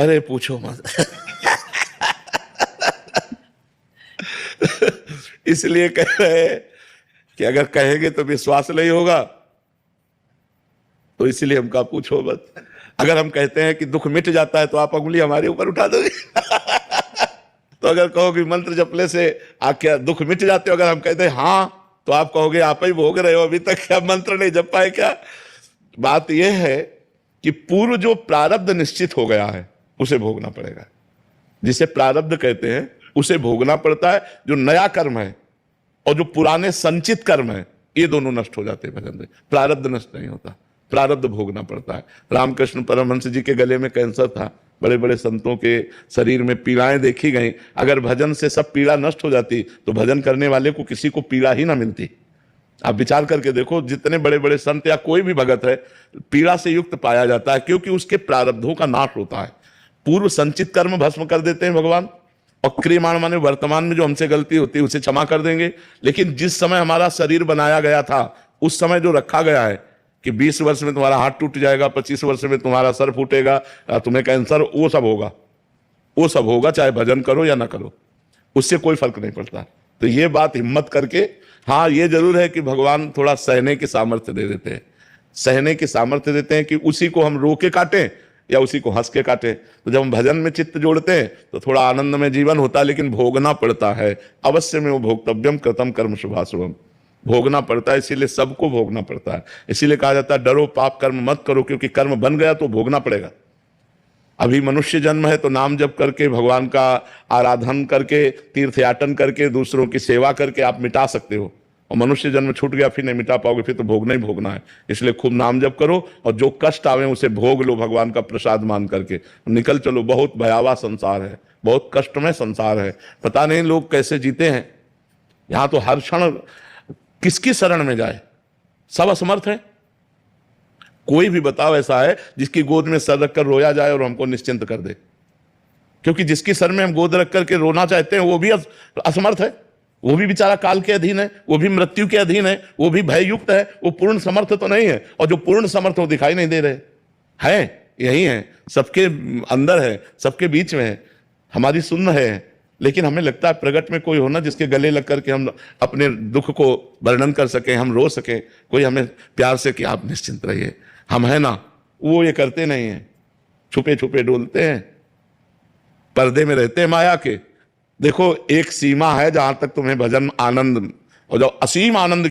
अरे पूछो मत। इसलिए कह रहे हैं कि अगर कहेंगे तो विश्वास नहीं होगा, तो इसलिए हम कहा पूछो मत। अगर हम कहते हैं कि दुख मिट जाता है तो आप उंगली हमारे ऊपर उठा दोगे। तो अगर कहोगे मंत्र जपने से क्या दुख मिट जाते हो, अगर हम कहते हैं हाँ, तो आप कहोगे आप ही भोग रहे हो, अभी तक क्या मंत्र नहीं जप पाए क्या। बात यह है कि पूर्व जो प्रारब्ध निश्चित हो गया है उसे भोगना पड़ेगा। जिसे प्रारब्ध कहते हैं उसे भोगना पड़ता है। जो नया कर्म है और जो पुराने संचित कर्म है, ये दोनों नष्ट हो जाते हैं भजन में। प्रारब्ध नष्ट नहीं होता, प्रारब्ध भोगना पड़ता है। रामकृष्ण परमहंस जी के गले में कैंसर था, बड़े बड़े संतों के शरीर में पीड़ाएं देखी गई। अगर भजन से सब पीड़ा नष्ट हो जाती तो भजन करने वाले को किसी को पीड़ा ही ना मिलती। आप विचार करके देखो, जितने बड़े बड़े संत या कोई भी भगत है पीड़ा से युक्त पाया जाता है, क्योंकि उसके प्रारब्धों का नाश होता है। पूर्व संचित कर्म भस्म कर देते हैं भगवान, और क्रियमाण माने वर्तमान में जो हमसे गलती होती है उसे क्षमा कर देंगे। लेकिन जिस समय हमारा शरीर बनाया गया था उस समय जो रखा गया है कि 20 वर्ष में तुम्हारा हाथ टूट जाएगा, 25 वर्ष में तुम्हारा सर फूटेगा, तुम्हें कैंसर, वो सब होगा, वो सब होगा, चाहे भजन करो या ना करो, उससे कोई फर्क नहीं पड़ता। तो ये बात हिम्मत करके, हाँ ये जरूर है कि भगवान थोड़ा सहने की सामर्थ्य दे देते हैं, सहने की सामर्थ्य देते हैं कि उसी को हम रो के काटें या उसी को हंस के काटें। तो जब हम भजन में चित्त जोड़ते हैं तो थोड़ा आनंद में जीवन होता है, लेकिन भोगना पड़ता है अवश्य में। वो भोक्तव्यम कृतम कर्म शुभाशुभम, भोगना पड़ता है, इसीलिए सबको भोगना पड़ता है। इसीलिए कहा जाता है डरो पाप कर्म मत करो, क्योंकि कर्म बन गया तो भोगना पड़ेगा। अभी मनुष्य जन्म है तो नाम जप करके, भगवान का आराधन करके, तीर्थयाटन करके, दूसरों की सेवा करके आप मिटा सकते हो, और मनुष्य जन्म छूट गया फिर नहीं मिटा पाओगे, फिर तो भोगना ही भोगना है। इसलिए खूब नाम जप करो और जो कष्ट आवे उसे भोग लो, भगवान का प्रसाद मान करके निकल चलो। बहुत भयावह संसार है, बहुत कष्टमय संसार है, पता नहीं लोग कैसे जीते हैं। यहां तो हर क्षण किसकी शरण में जाए, सब असमर्थ है। कोई भी बताओ ऐसा है जिसकी गोद में सर रखकर रोया जाए और हमको निश्चिंत कर दे, क्योंकि जिसकी सर में हम गोद रख करके रोना चाहते हैं वो भी असमर्थ है, वो भी बेचारा काल के अधीन है, वो भी मृत्यु के अधीन है, वो भी भययुक्त है, वो पूर्ण समर्थ तो नहीं है। और जो पूर्ण समर्थ वो दिखाई नहीं दे रहे हैं, यही है, सबके अंदर है, सबके बीच में है, हमारी सुन्न है। लेकिन हमें लगता है प्रगट में कोई होना जिसके गले लग करके हम अपने दुख को वर्णन कर सकें, हम रो सकें, कोई हमें प्यार से कि आप निश्चिंत रहिए हम है ना। वो ये करते नहीं है, छुपे छुपे डोलते हैं, पर्दे में रहते हैं माया के। देखो एक सीमा है जहां तक तुम्हें भजन आनंद, और जो असीम आनंद